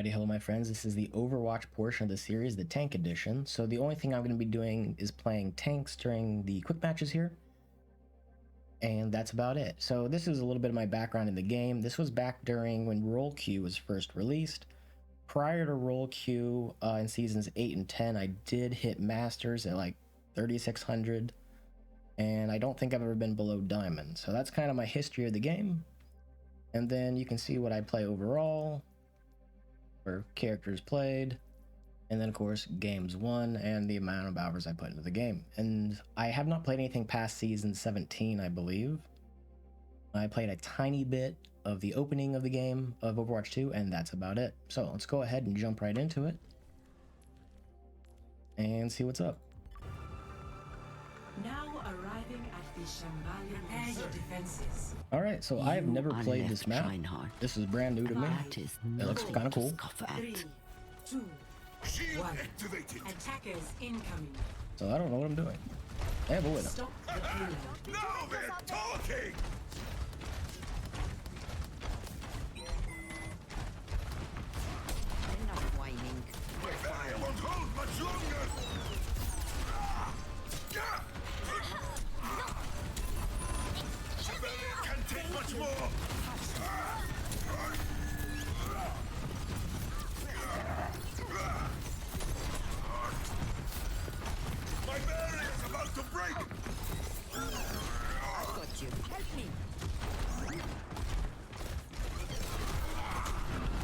Alrighty, hello my friends, this is the Overwatch portion of the series, the tank edition. So the only thing I'm going to be doing is playing tanks during the quick matches here. And that's about it. So this is a little bit of my background in the game. This was back during when Roll Q was first released. Prior to Roll Q in seasons 8 and 10, I did hit Masters at like 3600. And I don't think I've ever been below Diamond. So that's kind of my history of the game. And then you can see what I play overall, for characters played, and then of course games won and the amount of hours I put into the game. And I have not played anything past season 17, I believe. I played a tiny bit of the opening of the game of Overwatch 2, and that's about it. So let's go ahead and jump right into it and see what's up. Now arriving at the Shambhala. Prepare your defenses. Alright, so I have never played this map. This is brand new to me. It looks kind of cool. 3, 2, 1. Attackers incoming. So I don't know what I'm doing. I have a winner. Stop the payload. Now they're talking! Enough whining. My barrier won't hold much longer! The barrier can't take much more! My barrier's about to break! I've got you. Help me.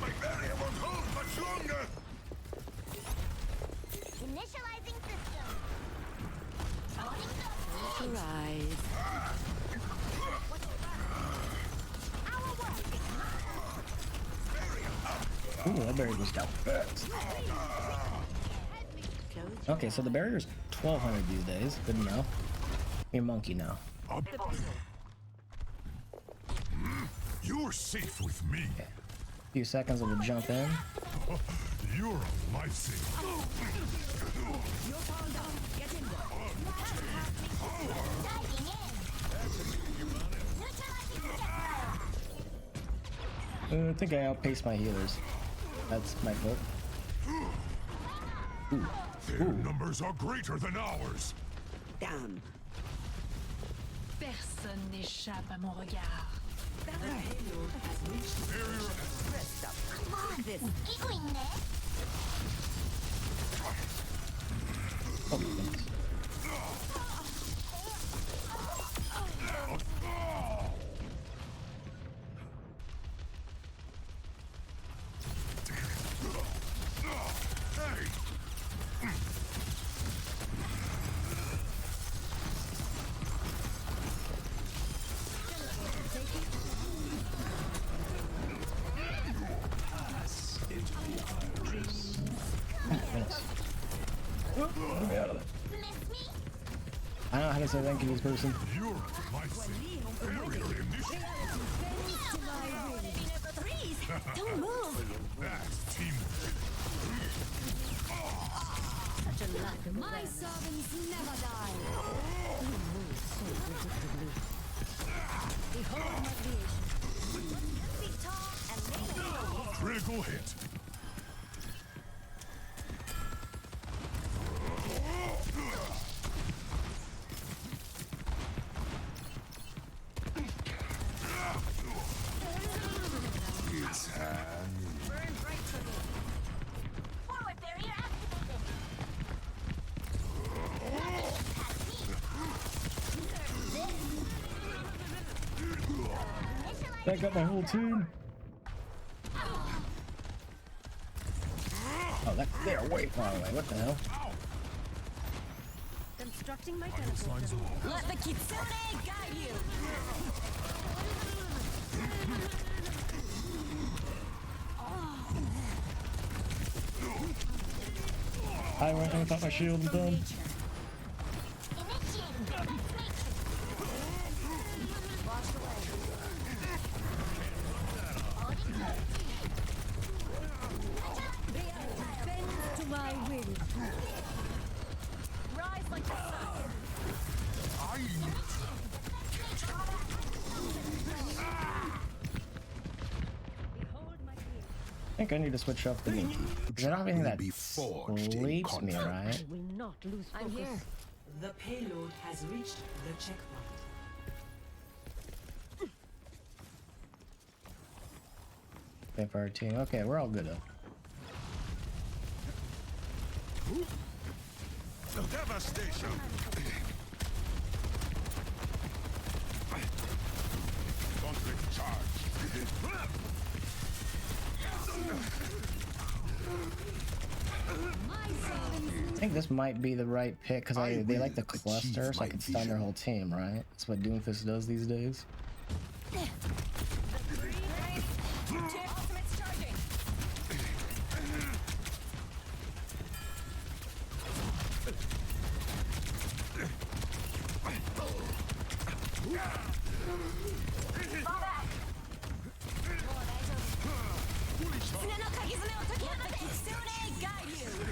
My barrier won't hold much longer! Initializing system. Rise. Ooh, that barrier just got fast. Okay, so the barrier's 1200 these days. Good enough. You're monkey now. You're safe with me. Okay. Few seconds of a jump in. You're a lifesaver. I think I outpaced my healers. That's my fault. Ooh. Their numbers are greater than ours. Damn. Personne n'échappe à mon regard. The payload has reached the Rest up. Come on. This. Oh, thanks. Get me out of there. I don't know how to say thank you to this person. You're a lifesaver. Barrier initiated. Don't move. That's teamwork. My servants never die. You move so predictably. Behold my creation. Be tall and make Critical hit. It's burn bright for me. Forward barrier activated. That got my whole team. Oh, they're way far away. What the hell? Constructing my teleporter. Let the Kitsune guide you. I thought my shield was done. Initiating defense matrix. Washed away. Bend to my will. Rise like the sun. think I need to switch up the Mickey. Because I don't have anything that Be forged in sleeps me, conflict. right? Will not lose focus. I'm here. The payload has reached the checkpoint. Okay, for our team. Okay, we're all good though. Devastation. Conflict charge. I think this might be the right pick because they like the cluster, so I can stun their whole team, right? That's what Doomfist does these days. Ultimate's charging.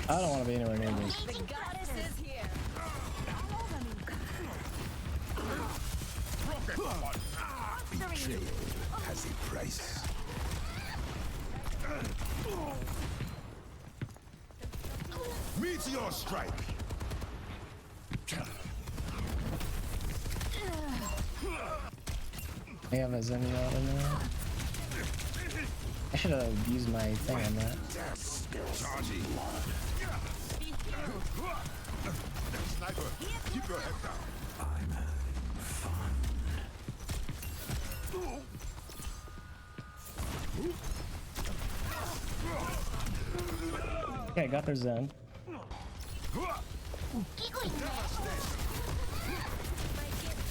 I don't want to be anywhere near this. The goddess is here. Betrayal has a price. Meteor strike. They have a Zenny out in there. I should have used my thing on that. Charging. Sniper, keep your head down. I'm having fun. Okay, got their Zen.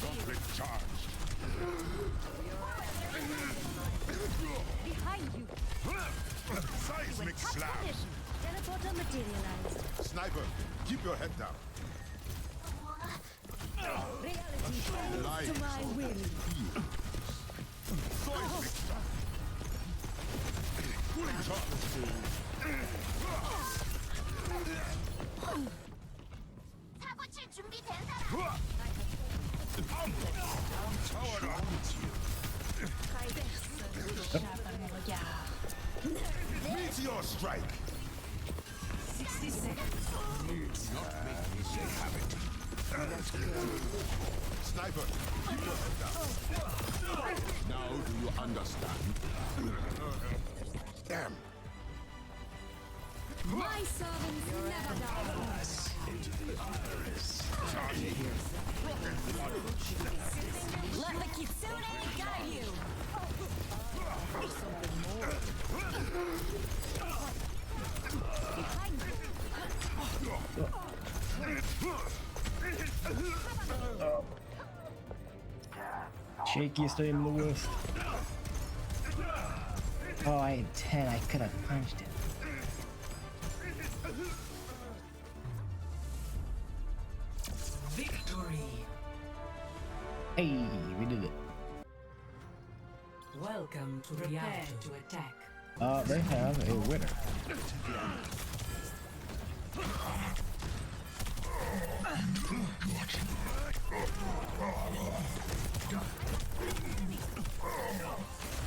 Conflict charged. Behind you. Seismic slam. Teleporter materialized. Sniper, keep your head down. Reality bends to my will. Seismic slam. Cooling 사고칠 준비된 사람. tower up. Échappe à mon regard. Meteor strike. 60 seconds. Sniper, keep your head down. Now do you understand? Damn. My servants never die. Let the kitsune guide you. Shakiest team in the West. Oh, I had 10. I could have punched it. Victory. Hey, we did it. Welcome to reality. To attack. They have a winner.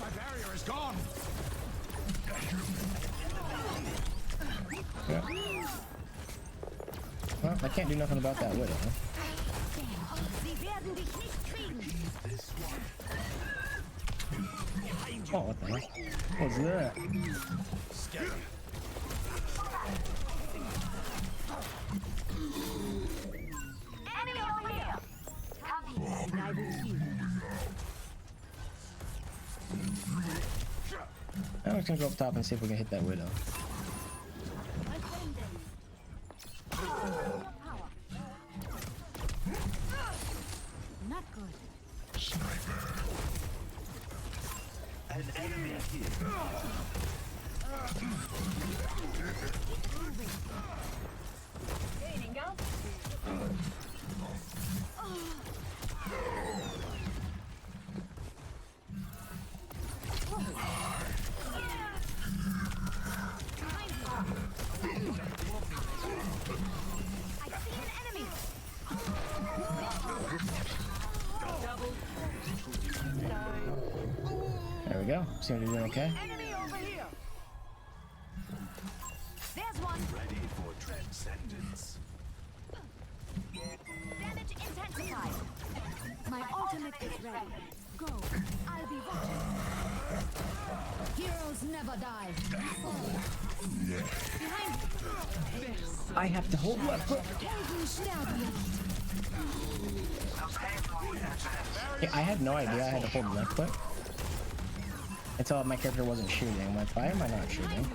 My barrier is gone. Yeah. Well, I can't do nothing about that widow, huh? Sie werden dich nicht kriegen. Oh, what the heck? What's that? Enemy over here. Copy. And I will heal. I'm just gonna go up top and see if we can hit that widow. I find them. Power. Not good. Gaining up. I see an enemy. There we go. Seem to be doing okay. Enemy over here. Damage intensified. My ultimate is ready. Go. I'll be watching. Heroes never die. Behind you. I have to hold left foot. Yeah, I had no idea I had to hold left foot until my character wasn't shooting. I'm like, why am I not shooting?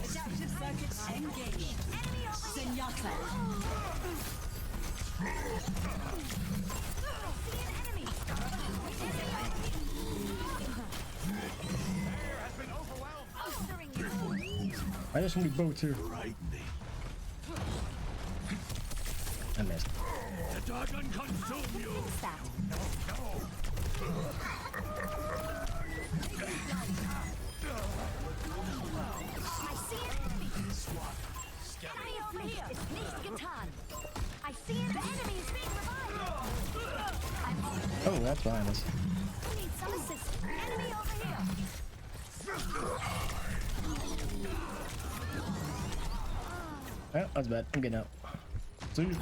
Adaptive circuits engaged. Zenyatta. I just need boats here. I missed. The dragon consume you. I see an enemy. Enemy over here. It's nicht getan. I see an enemy is being revived. Oh, that's behind us. I need some assist. Enemy over here. Oh, that's bad. I'm getting out. See you.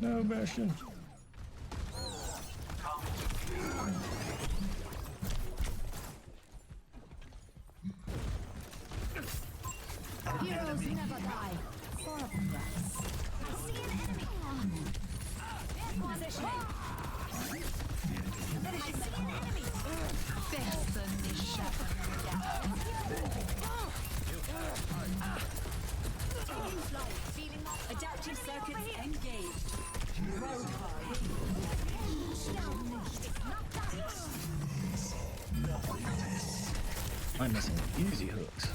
No, Bastion. Heroes never die. For a price. I see an enemy. Position. I see an enemy. Adaptive circuits engaged. Road hard. I'm missing easy hooks.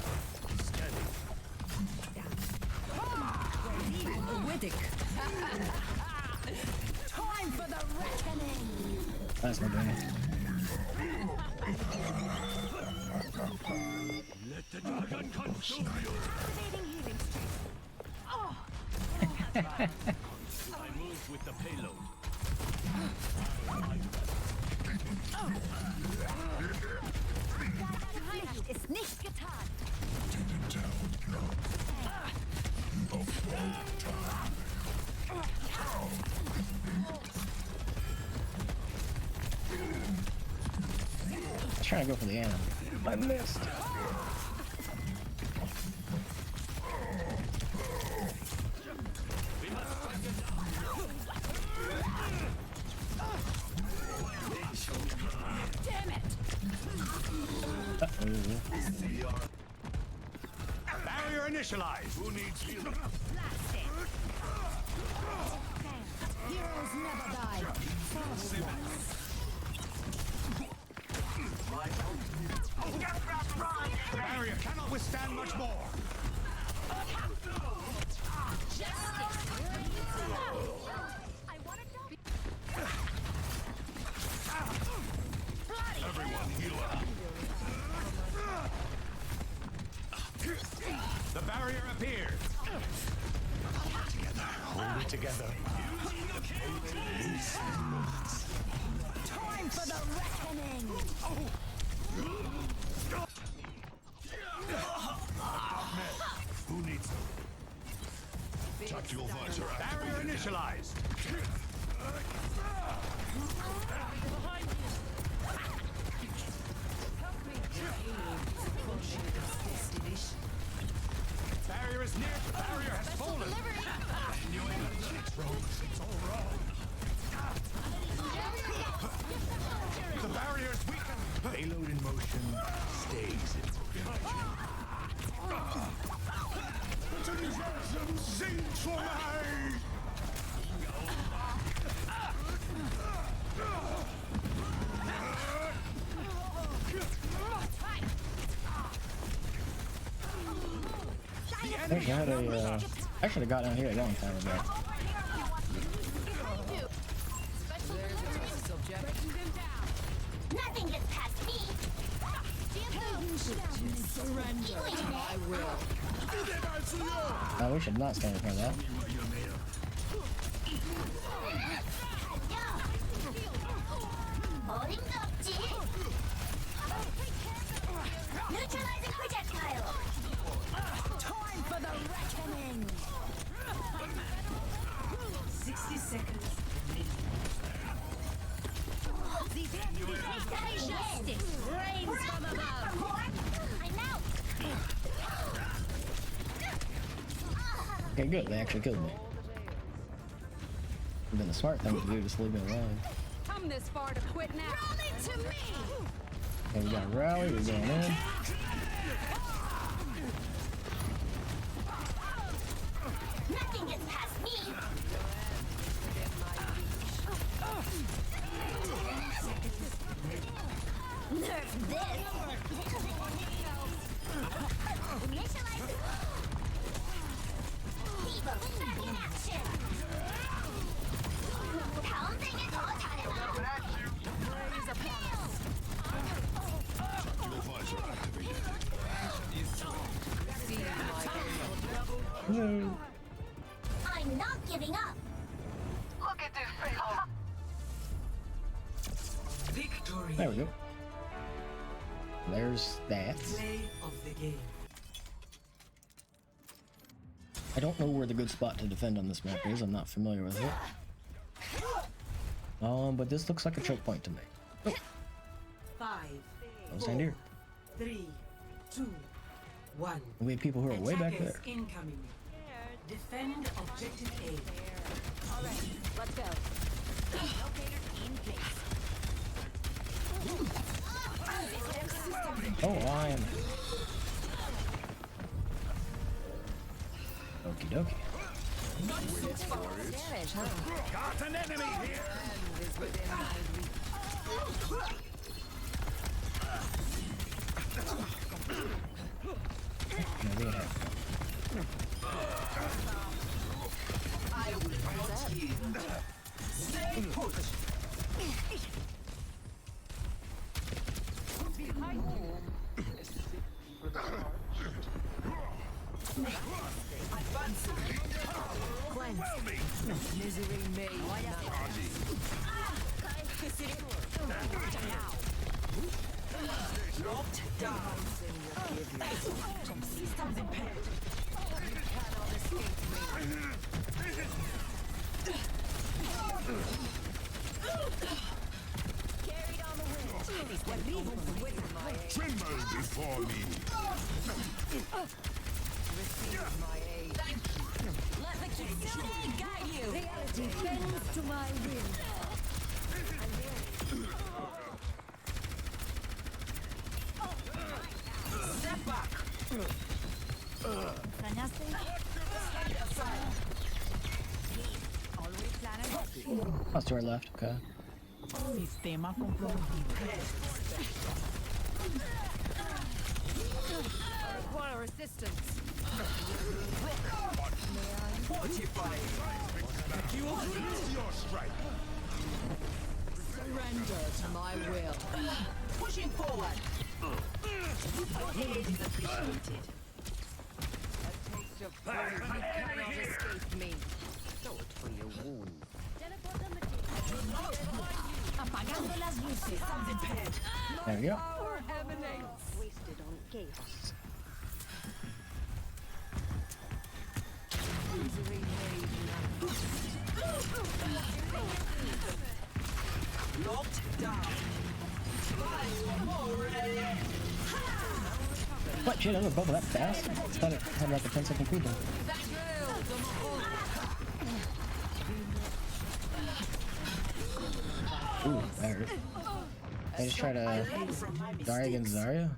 Widdick. Time for the reckoning. That's not doing it. Let the dragon consume you. Activating healing stream. I move with the payload. Ist nicht getan. I was trying to go for the animal. I missed. Barrier initialized. Who needs healing? Blast it. Heroes never die. The barrier cannot withstand much more. I want to know. Everyone heal up. The barrier appeared. Hold it together. Time for the reckoning. Who needs them? Tactical visor. Barrier initialized. Barrier is near. The barrier has fallen. It's all wrong. The barrier is weakened. Payload in motion. Stays in motion. Sing for me! I think I had a, I should have got down here a long time ago. Nothing gets past me. We should not stand in front of that. 어림도 없지. Okay, good. They actually killed me. Would've been the smart thing to do, just leave me alone. Come this far to quit now. Rally to me! Okay, we got a rally. We're going in. Nothing gets past me! Nerf this! Initialize! Evil back in action! Pounding it all time! No. I'm not giving up! Victory. There we go. There's that. Play of the game. I don't know where the good spot to defend on this map is. I'm not familiar with it. But this looks like a choke point to me. Oh, 5, I'll stand here. 3, 2, 1. We have people who are way back Attackers there. incoming. Defend objective A. Alright, let's go. Locator in place. Oh, lion. Okie dokie. Damage, huh? Got an enemy here! Now we have Stay put. Misery made. Locked down. Systems impaired. Carried on the wind. Tremble before me! Let the facility guide you. Reality bends to my will. Step back. ¿Extrañaste? Always planning. That's to our left. Okay. Sistema comprometido. Require assistance. Your strike! Surrender to my will. Pushing forward. Aid is appreciated. A taste of pain you cannot escape me. Salt for your wound. Apagando las luces. Systems impaired. There we go. Power emanates. Wasted on chaos. Misery made. Locked down. What? Shit, I was bubble that fast? I thought it had like a 10-second cooldown. Ooh, that hurt. They just try to Zarya against Zarya?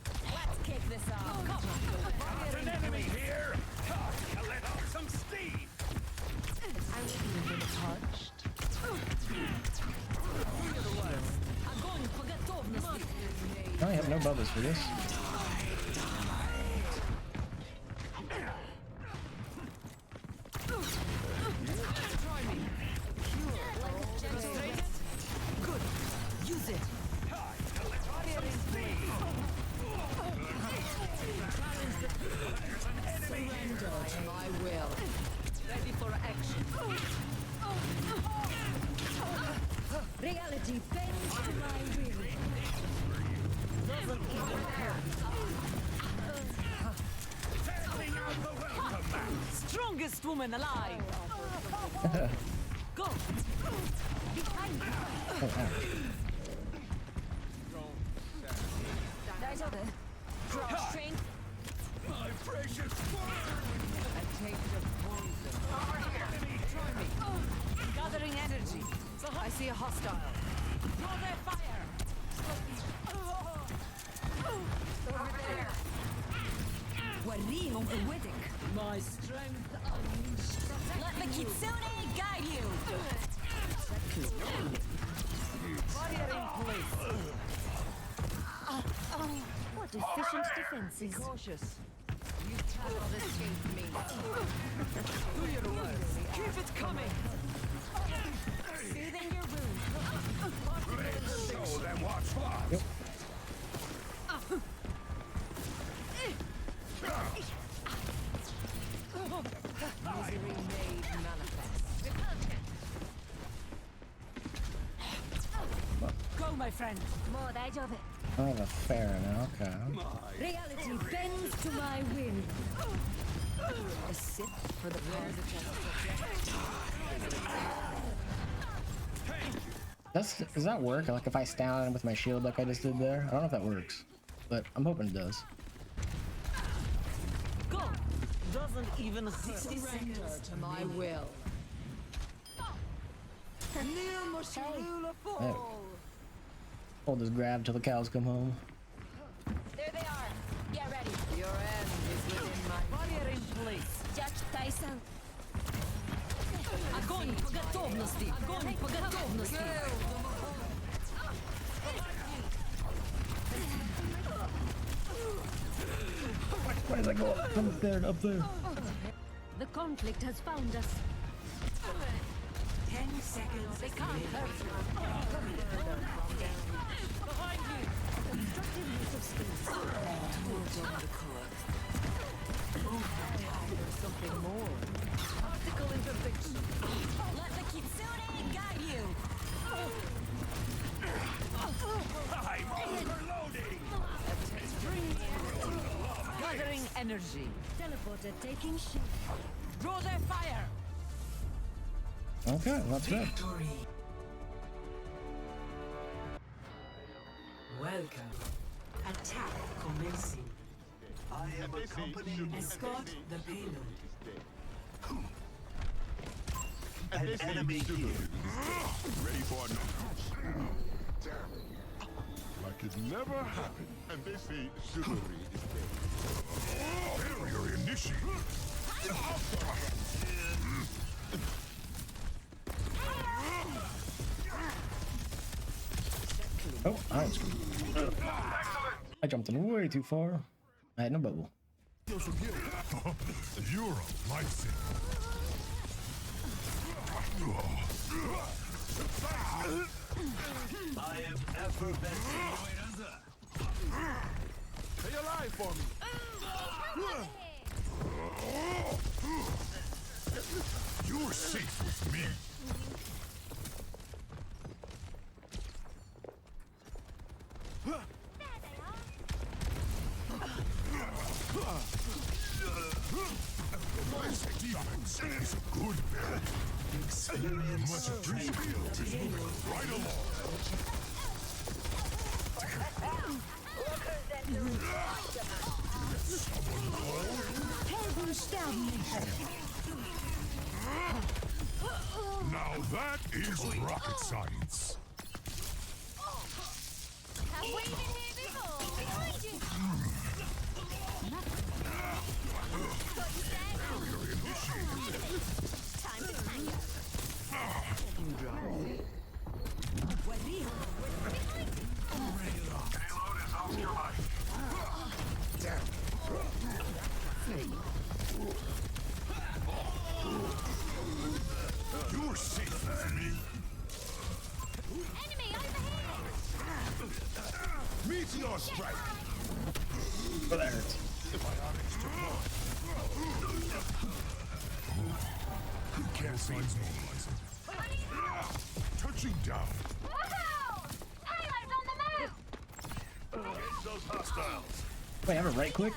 Let's kick this off. An enemy here! Let off some steam! I have no bubbles for this. Good. Use it. Surrender to my will. Ready for action. Reality bends to my will. Doesn't even hurt. Standing out the welcome mat! Strongest woman alive. Go. Behind me. Oh, ouch. Draw strength. My precious word! A taste of hostile. Draw their fire. Over there. وريهم قوتك. My strength unleashed. Let the Kitsune guide you. Barrier in place. What efficient defenses. Cautious. You cannot escape me. Do your worst. Keep it coming. Soothing your wound. Show them what's what. Misery made manifest. Go, my friend. もう大丈夫。 I have a fair now. Okay. Reality bends to my will. A sip for the players of Does that work? Like if I stand on him with my shield like I just did there? I don't know if that works, but I'm hoping it does. Go. Doesn't even surrender to my will. Near Mushulula Fall. Hold this grab till the cows come home. There they are. Get ready. Your end is within my barrier in place. Just Tyson. Огонь по готовности. Огонь по готовности. Why does that go up from there and up there? The conflict has found us. 10 seconds. They can't hurt you. Behind you. Constructive use of space. Towards on the court. There's something more. Optical interdiction. Let the Kitsune guide you. I'm overloading. Gathering energy. Teleporter taking shape. Draw their fire. Okay, that's good. Victory. Welcome. Attack commencing. I am accompanying Escort the payload. an enemy here. Ready for another. Like it never happened. And they say chivalry is dead. Barrier initiated. Oh, I jumped in way too far. I had no bubble. You're a lifesaver. I am effervescent. Stay alive for me. You're safe with me. My defense is a good barrier. Experience much appreciated. Right along. Someone called? Now that is rocket science. Have we been here before? Behind you. Barrier initiated. Time to tango. Payload is off your life. You're safe with me. Enemy over here. Meteor strike. Oh, that hurts. Biotics to blood. Can't see normalizing. Touching down. Woohoo! Payload's on the move. Hit those hostiles. Wait, I have a right click?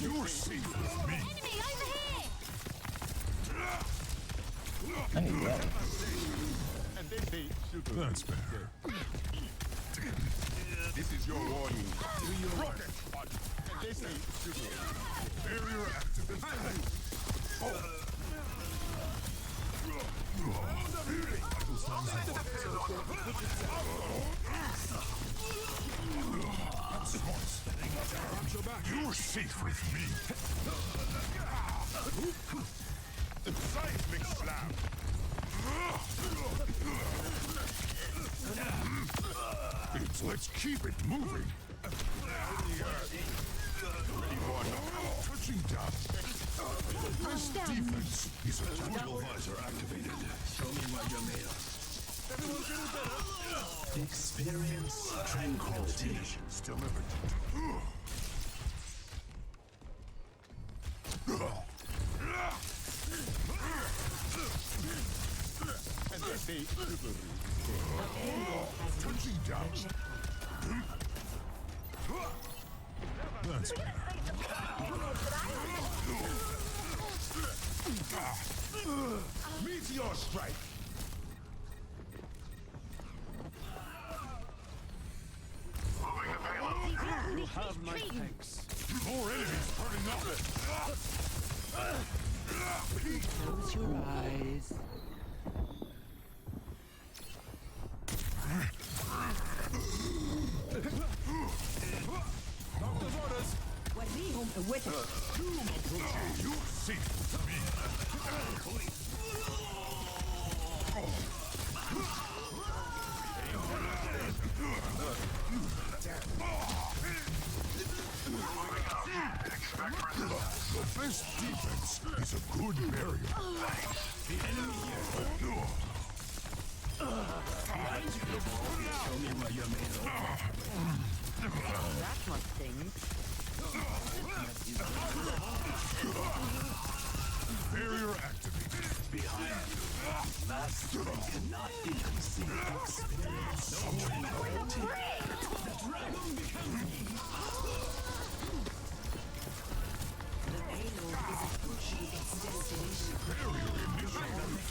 You're safe with me. Enemy over here. I need that. That's better. This is your warning. Rocket. Barrier activated. You're safe with me. Seismic slam. Let's keep it moving. Touching down. This defense is a total visor activated. Show me what you're made of. Experience tranquility. Delivered. And they say touching down. That's better. Meteor strike. You have my thanks. More enemies turning up. Close your eyes. Doctor's orders. With it. You see me. The best defense is a good barrier. The enemy here. Show me what you're made of. That must sting. Barrier activated. Behind you. Mastery cannot be concealed. Experience tranquility. The dragon becomes me. The payload is approaching its destination. Barrier initiated.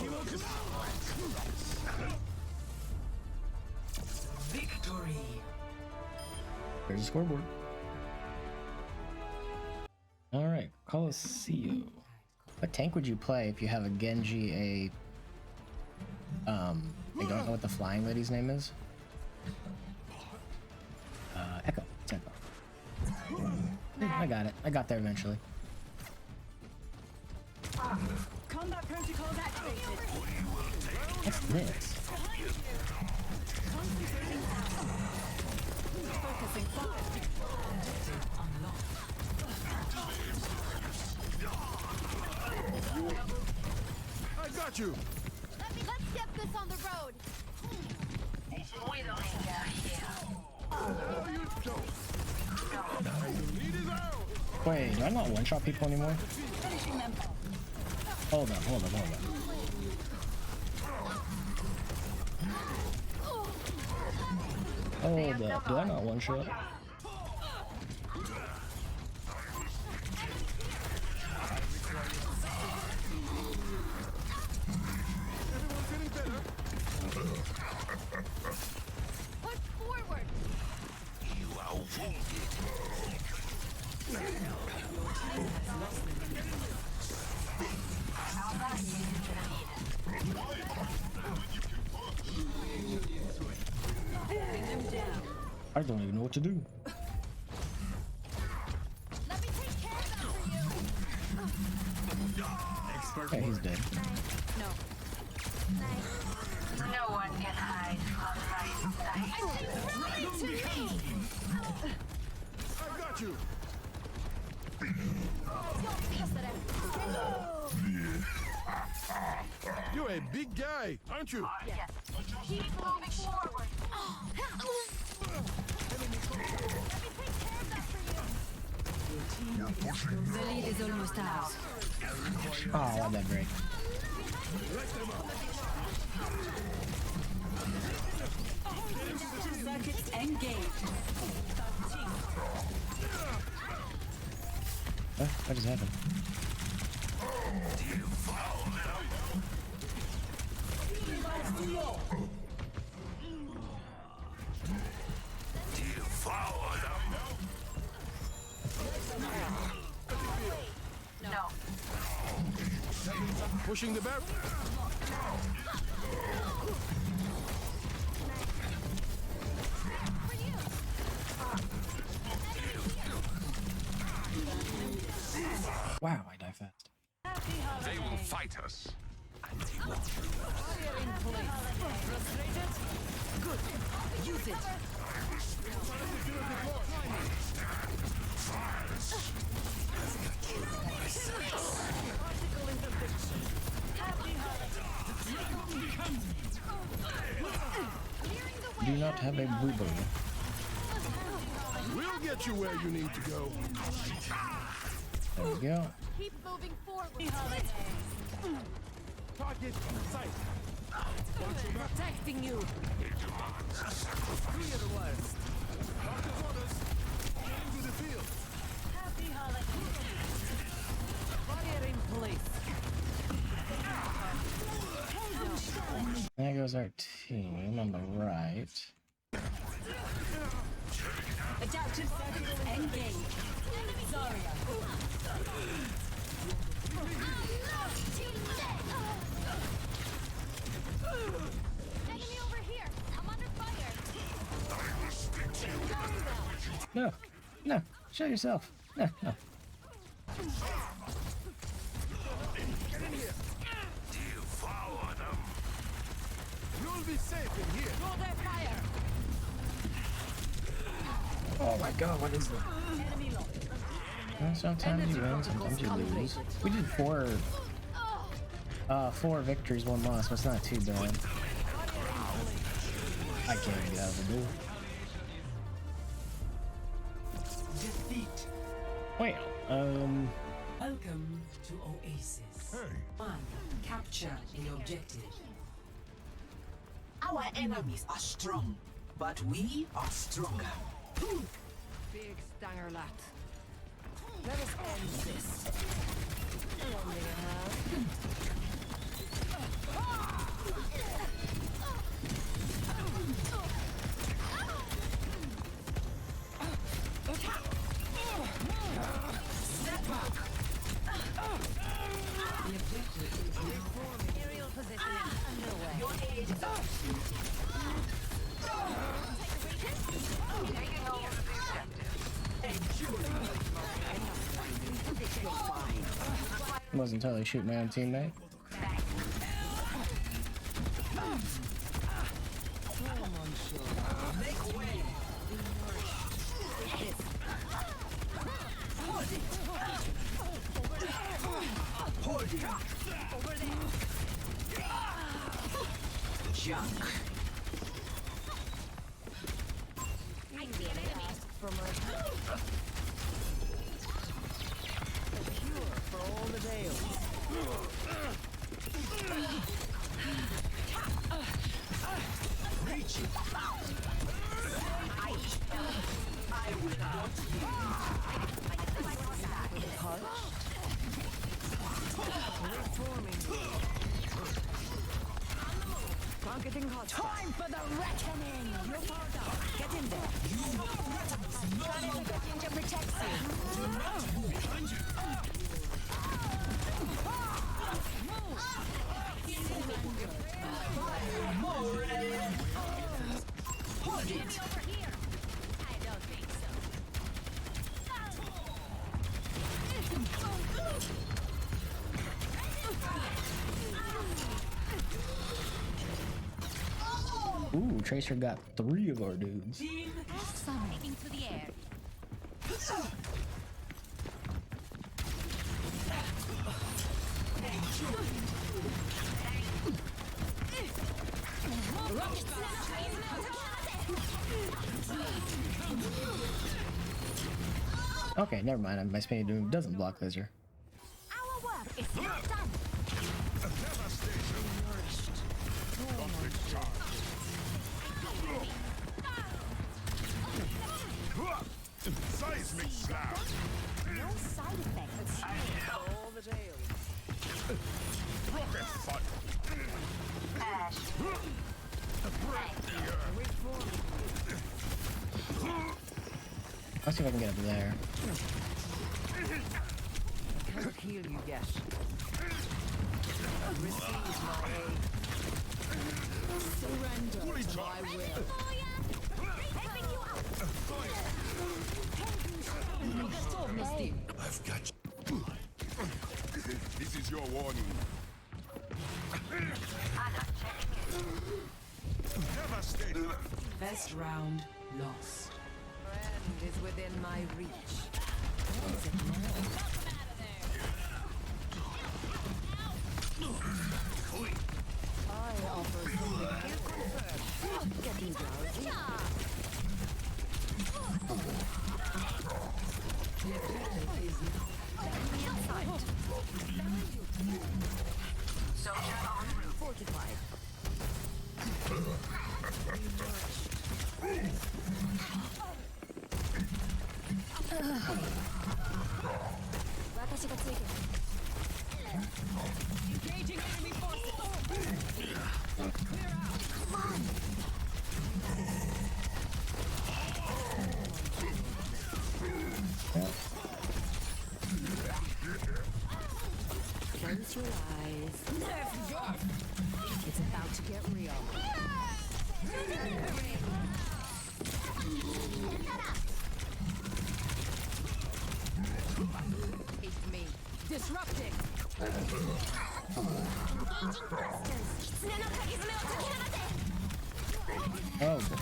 Victory. There's a scoreboard. All right, Coliseum. What tank would you play if you have a Genji, I don't know what the flying lady's name is. Echo. It's Echo. I got it. I got there eventually. Combat protocols activated. What's this? Focusing fire. I got you. Let's get this on the road. Wait, do I not one-shot people anymore? Hold on. Hold up, do I not one-shot? Push forward. You are wounded. I don't even know what to do. Let me take care of that for you. Okay, he's dead. No. No one can hide from my sight. To me. I got you. Don't pass it out. You're a big guy, aren't you? Keep moving forward. Let me take care of that for you. The lead is almost ours. Oh, why'd that break? Circuits engaged. What just happened? No. Pushing the barrier. Wow, I die fast. They will fight us. Frustrated? Good. Use it. Particle interdiction. Do not have a boober. We'll get you where you need to go. There we go. Keep moving forward. Target in sight. Protecting you. Do your worst. Doctor's orders. Getting to the field. Happy holidays. Barrier in place. There goes our team on the right. Adaptive circuit engage. Zarya. Enemy over here. I'm under fire. No, no, show yourself. No, no. Devour them. You'll be safe in here. Throw their fire. Oh my god, what is that? Well, sometimes you win, sometimes you lose. We did four victories, one loss, so it's not too bad. I can't get out of the blue. Defeat. Well, Welcome to Oasis. Hey. 1. Capture the objective. Our enemies are strong, but we are stronger. Big stanger lat. Let us end this. Aerial positioning underway. wasn't totally shooting my own teammate. Junk. I see an enemy. From a cure for all the dales. Reaching. I will not Targeting hot. Time for the reckoning! You're powered up. Get in there. Ninja protects you. Enemy over here. I don't think Ooh, Tracer got 3 of our dudes. Awesome. Taking to the air. Okay, never mind. My spinning doom doesn't block laser. Our work is not done. Seismic slap. No side effects. All the dales. Rocket fun. Let's see if I can get up there. Can't heal you, Gash. Receive my aid. Surrender to my will. Готовности. I've got you. This is your warning. Devastating. Best round lost. Friend is within my reach. I offer something getting drowsy. Soldier en route. Fortified. 私がついてる。Engaging enemy forces. Close your eyes. It's about to get real. It's me. Disrupting. 狐の鍵爪を解き放て。 Oh boy.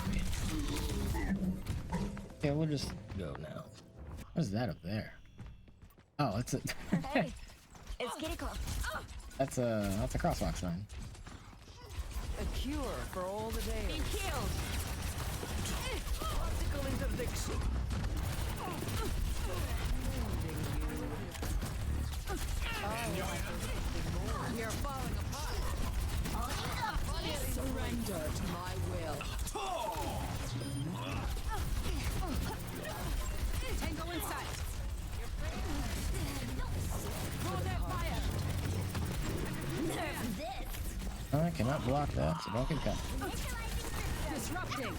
Yeah, we'll just go now. What's that up there? Oh, it's a Hey, it's Kiriko. that's a crosswalk sign. A cure for all the days. Be killed. Optical interdiction. We are falling apart. Surrender to my will. Tango in sight. Hold that fire. I cannot block that, so don't get cut. Disrupting.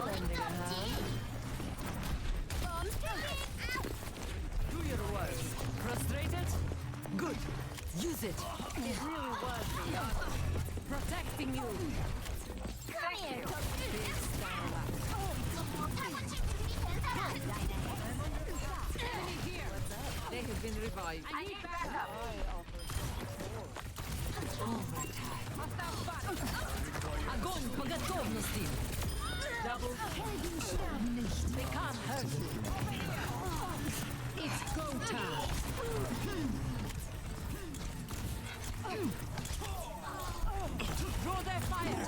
Lending a hand. Do your work. Frustrated? Good. Use it. It really was beyond. Protecting you. Come here. Big Starla. Enemy here. They have been revived. I need backup. Огонь по готовности. Double. They can't hurt you. It's go time. Draw their fire.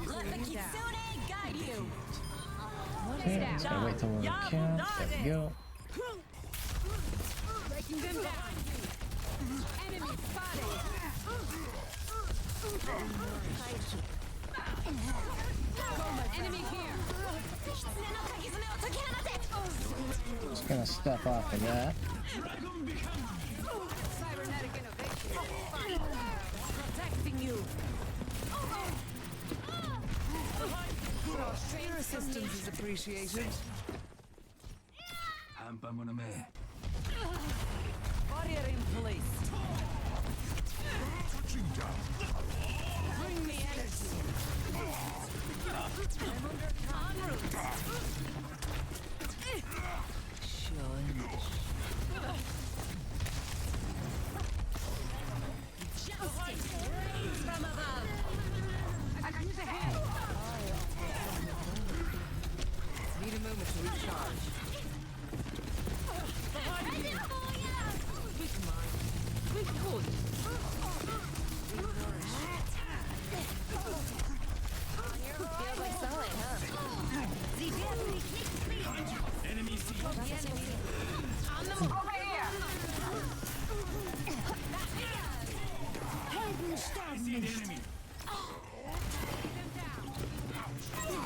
Let the Kitsune guide you. Okay, just gotta wait till we're capped. There we go. Breaking them down. Enemy spotted. Enemy here. 狐の鍵爪を解き放て。 Just gonna step off of that. Cybernetic innovation. Protecting you. Your assistance is appreciated. Barrier in place. Touching down. Bring me energy. I'm under en route. From above. I can use a hand. Need a moment to recharge. Behind you. Quick mind. Quick good. Feels like sewing, huh? Over here.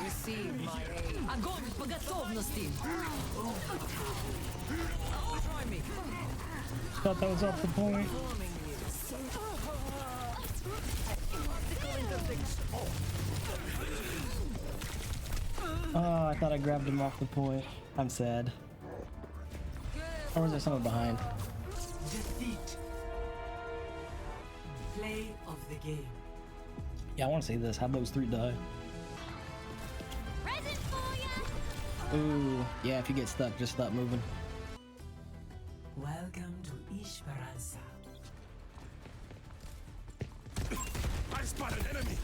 Receive my aid. Огонь по готовности. Try me. Thought that was off the point. Forming you. Optical interdiction. Oh, I thought I grabbed him off the point. I'm sad. Or was there someone behind? Defeat. Play of the game. Yeah, I want to say this. How'd those three die? Present for ya! Ooh, yeah, if you get stuck, just stop moving. Welcome to Esperanza. I spot an enemy.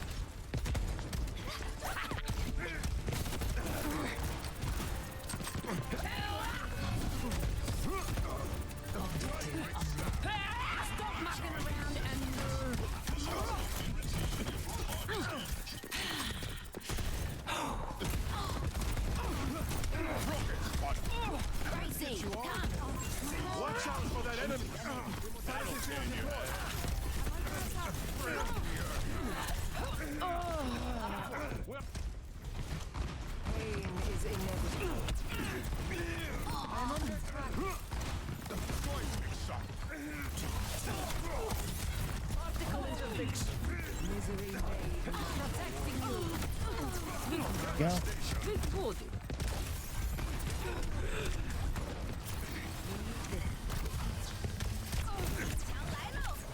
Stop mucking around and Gracie, come! Watch out for that enemy. pain is inevitable. I'm under attack. Optical interdiction. Misery made. Protecting you. Go. Reported.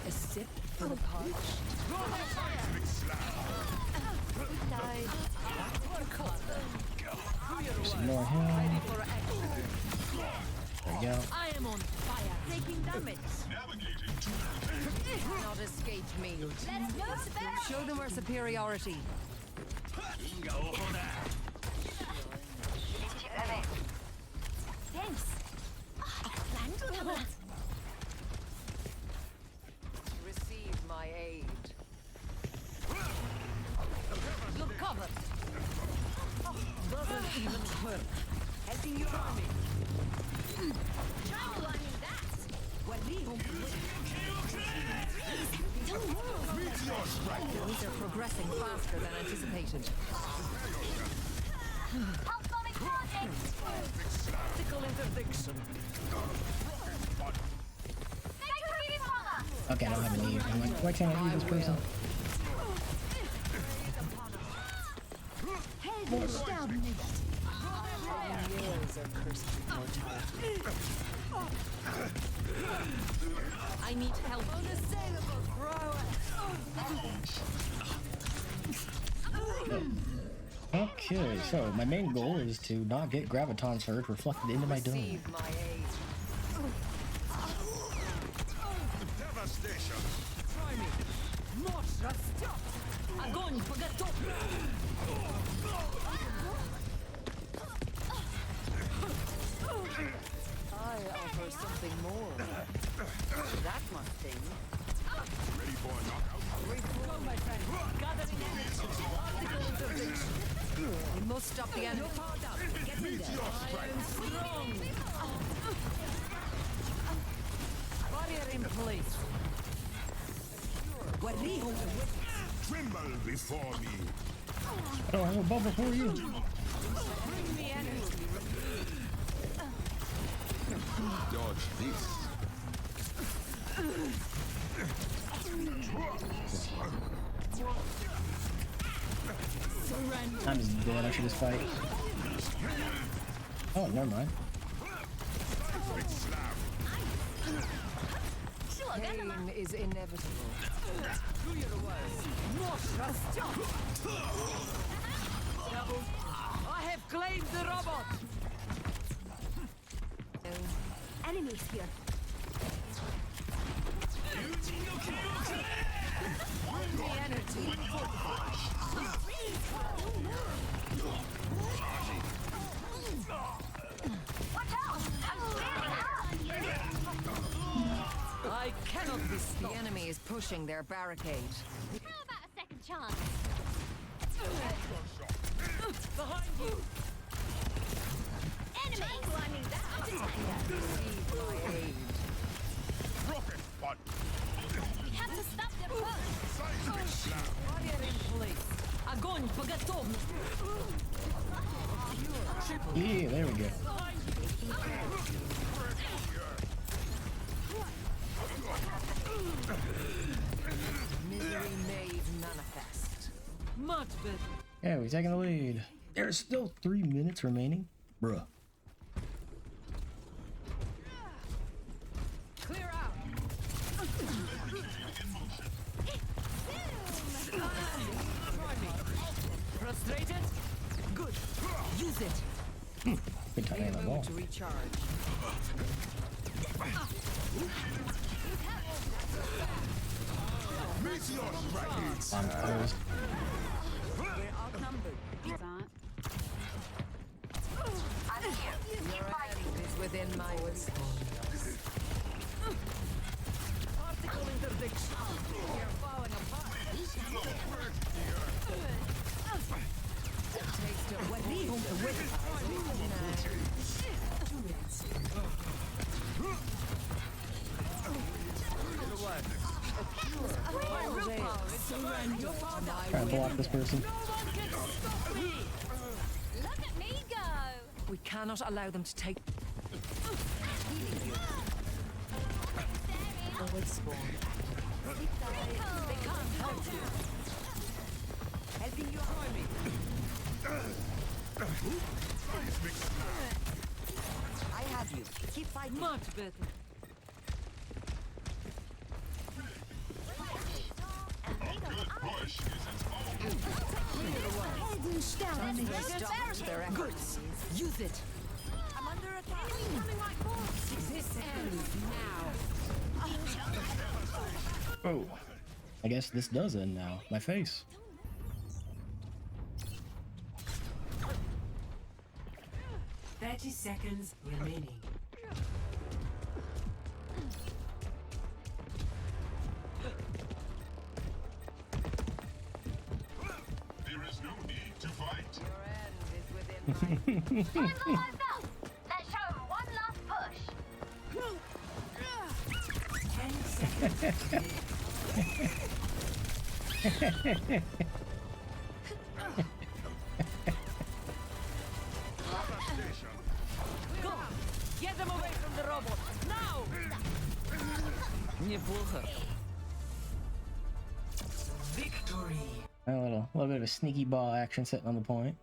A sip for the parched. Died. Ignore him. Ready for action. There we go. I am on fire. Taking damage. Cannot escape me. Let's go, Savannah! Show them our superiority. Thanks. Landkabel. Receive my aid. Look covered. Doesn't even hurt. Helping your army. Triangle on you, that's. Don't move. Things are progressing faster than anticipated. Pulse bombing coordinates. Optical interdiction. Victory Mama! Okay, I don't have a need. I'm like, why can't I use this person? Heldenstaub nicht. Years of cursed mortality. I need help. Unassailable Okay, so my main goal is to not get Graviton Surge reflected into my dome. Receive my aid. Devastation. Try me. Mostra, stop. Огонь по готовности. I offer something more. That must sting. Ready for a knockout? Go, my friend. Gather in optical interdiction. We must stop the enemy. Get me there. I am strong. Barrier in place. Guardijo. Tremble before me. I don't have a bubble for you. Bring the enemy. Dodge this. I'm just dead. I should just fight. Oh, never mind. Pain is inevitable. Do your worst. Mostra, stop. Double. I have claimed the robot. Enemies here. The energy. Watch out! I'm standing up! I cannot be stopped. The enemy is pushing their barricade. How about a second chance? Behind you. Enemies! Climbing that. Receive my aid. Rocket one. We have to stop their push. Seismic slam. Barrier in place. Огонь по готовности. Yeah, there we go. Misery made manifest. Much better. Yeah, we're taking the lead. There's still 3 minutes remaining. Bruh. moment to recharge. Meteor's right here. I'm close. We're outnumbered. I'm here. Keep Your fighting. end is within my reach. Particle interdiction. You're falling apart. A taste of what we Trying to block this person. Look at me go! We cannot allow them to take. Forward spawn. They can't help you. Helping you avoid me. I have you. Keep fighting. Much better. Goods. Use it. I'm under attack. Enemies coming like bullets. This ends now. Oh. I guess this does end now. My face. 30 seconds remaining. There is no need to fight. Your end is within my Hands on my belt. Let's show 'em one last push. 10 seconds. Go! Get them away from the robot! Now! Неплохо. Victory. A little bit of a sneaky ball action sitting on the point.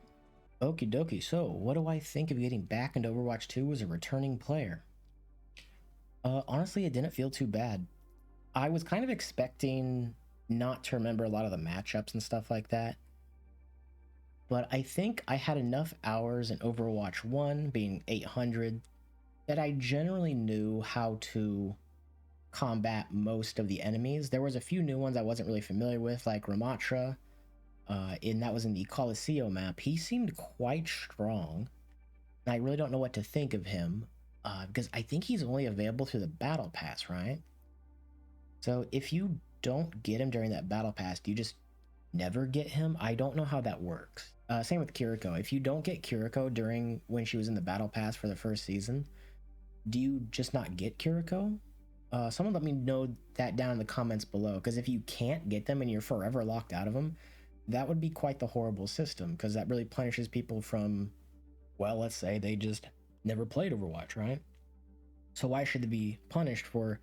Okie dokie. So, what do I think of getting back into Overwatch 2 as a returning player? Honestly, it didn't feel too bad. I was kind of expecting not to remember a lot of the matchups and stuff like that. But I think I had enough hours in Overwatch 1, being 800, that I generally knew how to combat most of the enemies. There was a few new ones I wasn't really familiar with, like Ramatra, and that was in the Coliseum map. He seemed quite strong. And I really don't know what to think of him, because I think he's only available through the Battle Pass, right? So if you don't get him during that Battle Pass, do you just never get him? I don't know how that works. Same with Kiriko. If you don't get Kiriko during when she was in the Battle Pass for the first season, do you just not get Kiriko? Someone let me know that down in the comments below, because if you can't get them and you're forever locked out of them, that would be quite the horrible system, because that really punishes people from, well, let's say they just never played Overwatch, right? So why should they be punished for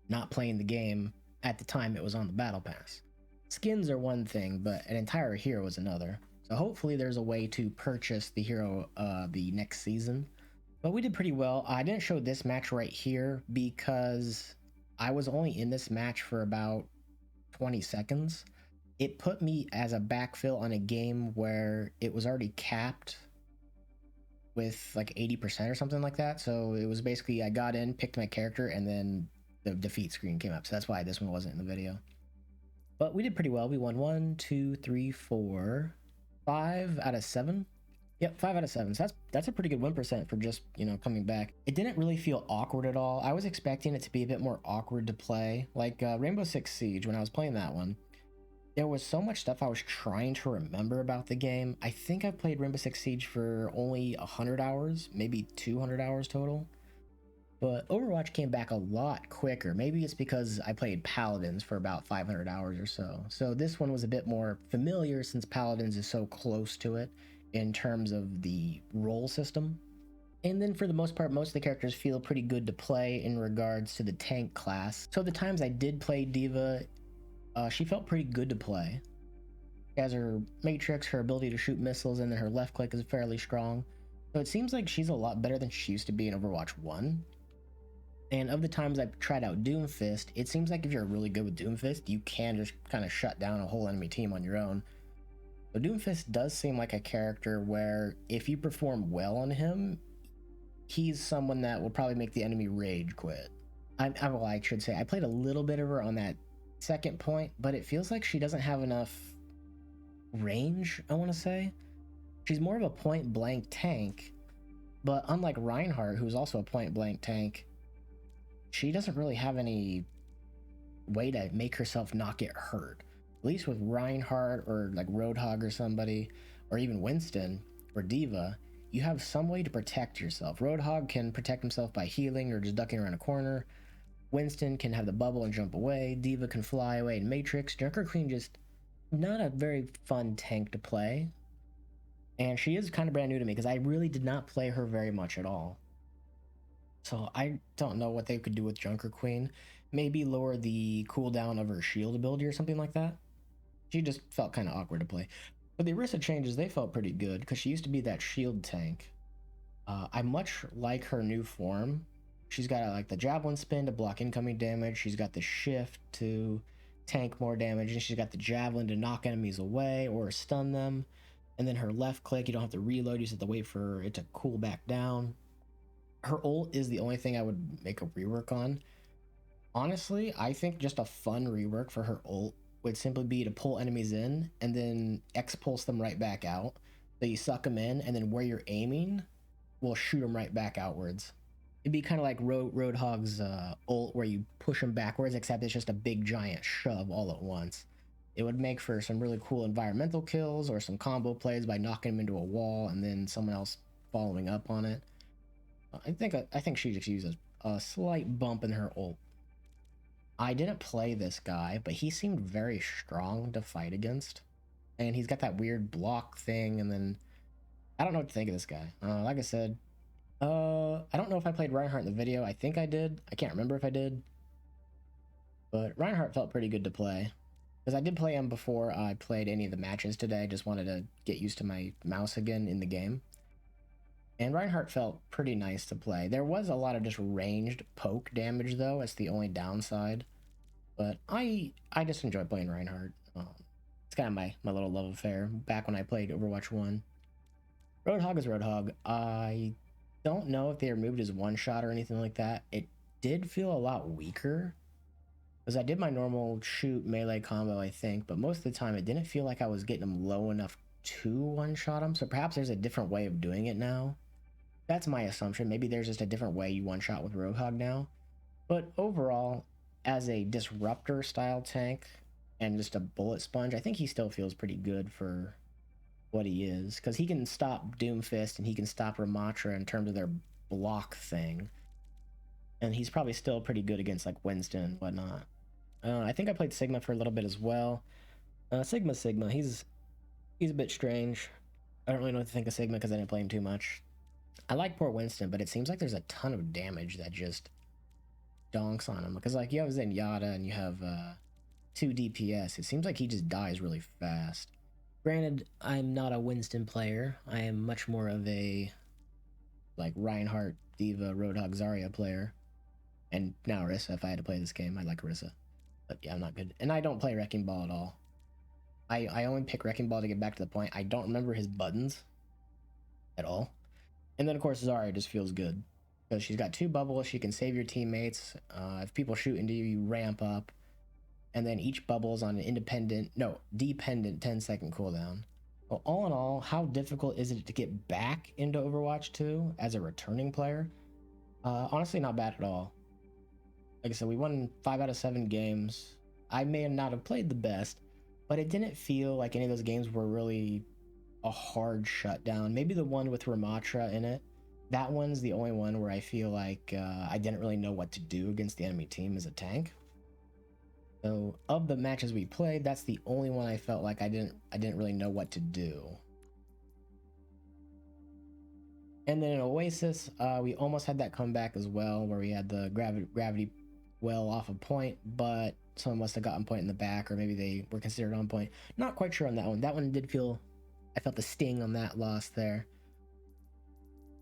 not playing the game at the time it was on the Battle Pass? Skins are one thing, but an entire hero is another. So hopefully there's a way to purchase the hero the next season. But we did pretty well. I didn't show this match right here because I was only in this match for about 20 seconds. It put me as a backfill on a game where it was already capped with like 80% or something like that. So it was basically I got in, picked my character, and then the defeat screen came up. So that's why this one wasn't in the video. But we did pretty well. We won 1, 2, 3, 4, 5 out of 7. Yep, 5 out of 7. So that's a pretty good win percent for just, you know, coming back. It didn't really feel awkward at all. I was expecting it to be a bit more awkward to play. Like Rainbow Six Siege, when I was playing that one, there was so much stuff I was trying to remember about the game. I think I've played Rainbow Six Siege for only 100 hours, maybe 200 hours total. But Overwatch came back a lot quicker. Maybe it's because I played Paladins for about 500 hours or so. So this one was a bit more familiar since Paladins is so close to it in terms of the role system. And then for the most part, most of the characters feel pretty good to play in regards to the tank class. So the times I did play Diva, she felt pretty good to play. She has her matrix, her ability to shoot missiles, and then her left click is fairly strong. So it seems like she's a lot better than she used to be in Overwatch 1. And of the times I've tried out Doomfist, it seems like if you're really good with Doomfist, you can just kind of shut down a whole enemy team on your own. So Doomfist does seem like a character where if you perform well on him, he's someone that will probably make the enemy rage quit. Well, I should say I played a little bit of her on that second point, but it feels like she doesn't have enough range, I want to say. She's more of a point blank tank, but unlike Reinhardt, who's also a point blank tank, she doesn't really have any way to make herself not get hurt. At least with Reinhardt or like Roadhog or somebody, or even Winston or Diva, you have some way to protect yourself. Roadhog can protect himself by healing or just ducking around a corner. Winston can have the bubble and jump away. Diva can fly away in Matrix. Junker Queen just not a very fun tank to play. And she is kind of brand new to me because I really did not play her very much at all. So I don't know what they could do with Junker Queen. Maybe lower the cooldown of her shield ability or something like that. She just felt kind of awkward to play. But the Orisa changes, they felt pretty good because she used to be that shield tank. I much like her new form. She's got like the javelin spin to block incoming damage. She's got the shift to tank more damage, and she's got the javelin to knock enemies away or stun them. And then her left click, you don't have to reload, you just have to wait for it to cool back down. Her ult is the only thing I would make a rework on. Honestly, I think just a fun rework for her ult would simply be to pull enemies in and then X-pulse them right back out. So you suck them in, and then where you're aiming will shoot them right back outwards. It'd be kind of like Roadhog's ult, where you push him backwards, except it's just a big giant shove all at once. It would make for some really cool environmental kills or some combo plays by knocking him into a wall and then someone else following up on it. I think she just uses a slight bump in her ult. I didn't play this guy, but he seemed very strong to fight against. And he's got that weird block thing, and then I don't know what to think of this guy. Like I said, I don't know if I played Reinhardt in the video. I think I did. I can't remember if I did. But Reinhardt felt pretty good to play. Because I did play him before I played any of the matches today. Just wanted to get used to my mouse again in the game. And Reinhardt felt pretty nice to play. There was a lot of just ranged poke damage, though. It's the only downside. But I just enjoy playing Reinhardt. It's kind of my little love affair back when I played Overwatch 1. Roadhog is Roadhog. I don't know if they removed his one-shot or anything like that. It did feel a lot weaker. Because I did my normal shoot melee combo, I think. But most of the time, it didn't feel like I was getting him low enough to one-shot him. So perhaps there's a different way of doing it now. That's my assumption. Maybe there's just a different way you one-shot with Roadhog now. But overall, as a disruptor style tank and just a bullet sponge, I think he still feels pretty good for what he is. Because he can stop Doomfist and he can stop Ramatra in terms of their block thing. And he's probably still pretty good against like Winston and whatnot. I think I played Sigma for a little bit as well. Sigma, he's a bit strange. I don't really know what to think of Sigma because I didn't play him too much. I like poor Winston, but it seems like there's a ton of damage that just donks on him. Because like you have Zenyatta and you have 2 DPS. It seems like he just dies really fast. Granted, I'm not a Winston player. I am much more of a like Reinhardt, Diva, Roadhog, Zarya player. And now Orisa, if I had to play this game, I like Orisa. But yeah, I'm not good. And I don't play Wrecking Ball at all. I only pick Wrecking Ball to get back to the point. I don't remember his buttons at all. And then, of course, Zarya just feels good. Because she's got 2 bubbles. She can save your teammates. If people shoot into you, you ramp up. And then each bubble is on an dependent 10-second cooldown. Well, all in all, how difficult is it to get back into Overwatch 2 as a returning player? Honestly, not bad at all. Like I said, we won 5 out of 7 games. I may not have played the best, but it didn't feel like any of those games were really a hard shutdown. Maybe the one with Ramatra in it. That one's the only one where I feel like I didn't really know what to do against the enemy team as a tank. So of the matches we played, that's the only one I felt like I didn't really know what to do. And then in Oasis, we almost had that comeback as well, where we had the gravity well off a point, but someone must have gotten point in the back, or maybe they were considered on point. Not quite sure on that one. That one did feel, I felt the sting on that loss there.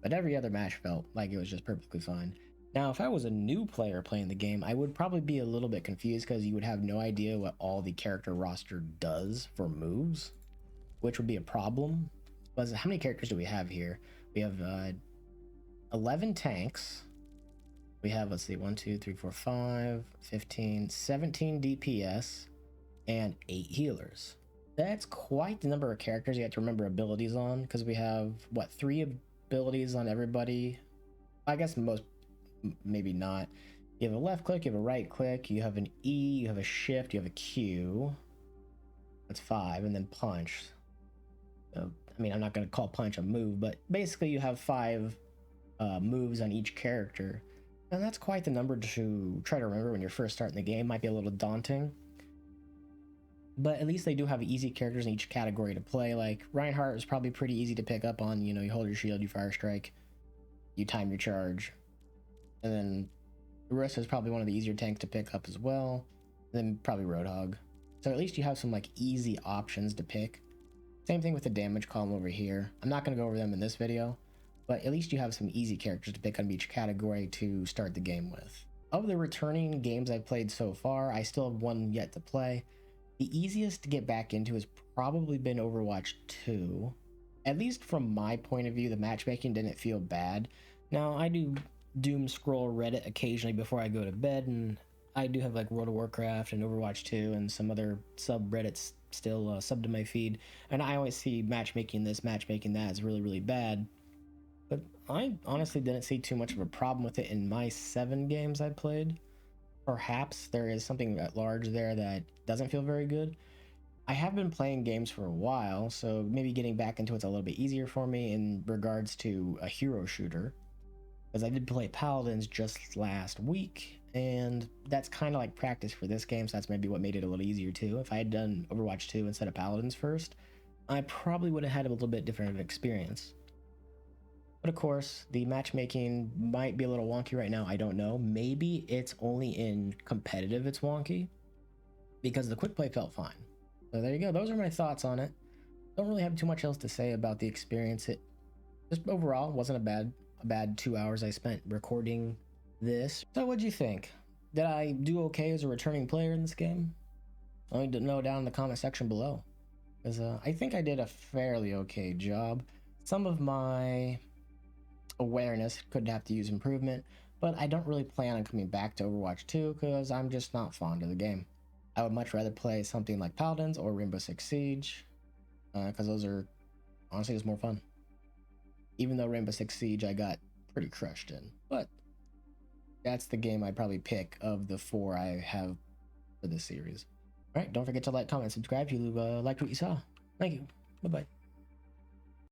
But every other match felt like it was just perfectly fine. Now, if I was a new player playing the game, I would probably be a little bit confused because you would have no idea what all the character roster does for moves, which would be a problem. Because how many characters do we have here? We have 11 tanks. We have, let's see, 1, 2, 3, 4, 5, 15, 17 DPS, and 8 healers. That's quite the number of characters you have to remember abilities on, because we have, what, 3 abilities on everybody? I guess most, maybe not. You have a left click, you have a right click, you have an E, you have a shift, you have a Q. That's 5, and then punch. So, I mean, I'm not going to call punch a move, but basically you have 5 moves on each character. And that's quite the number to try to remember when you're first starting the game. Might be a little daunting. But at least they do have easy characters in each category to play. Like, Reinhardt is probably pretty easy to pick up on. You know, you hold your shield, you fire strike, you time your charge. And then Orisa is probably one of the easier tanks to pick up as well. And then probably Roadhog. So at least you have some, like, easy options to pick. Same thing with the damage column over here. I'm not going to go over them in this video, but at least you have some easy characters to pick on each category to start the game with. Of the returning games I've played so far, I still have one yet to play. The easiest to get back into has probably been Overwatch 2. At least from my point of view, the matchmaking didn't feel bad. Now, I do doom scroll Reddit occasionally before I go to bed, and I do have like World of Warcraft and Overwatch 2 and some other subreddits still sub to my feed, and I always see matchmaking this, matchmaking that is really, really bad. But I honestly didn't see too much of a problem with it in my 7 games I played. Perhaps there is something at large there that doesn't feel very good. I have been playing games for a while, so maybe getting back into it's a little bit easier for me in regards to a hero shooter. Because I did play Paladins just last week, and that's kind of like practice for this game, so that's maybe what made it a little easier too. If I had done Overwatch 2 instead of Paladins first, I probably would have had a little bit different of an experience. But of course, the matchmaking might be a little wonky right now, I don't know. Maybe it's only in competitive it's wonky, because the quick play felt fine. So there you go, those are my thoughts on it. Don't really have too much else to say about the experience. It just overall wasn't a bad 2 hours I spent recording this. So what'd you think? Did I do okay as a returning player in this game? Let me know down in the comment section below, because I think I did a fairly okay job. Some of my awareness could have to use improvement, but I don't really plan on coming back to Overwatch 2 because I'm just not fond of the game. I would much rather play something like Paladins or Rainbow Six Siege, because those are honestly just more fun. Even though Rainbow Six Siege I got pretty crushed in, but that's the game I'd probably pick of the 4 I have for this series. Alright, don't forget to like, comment, subscribe if you liked what you saw. Thank you. Bye-bye.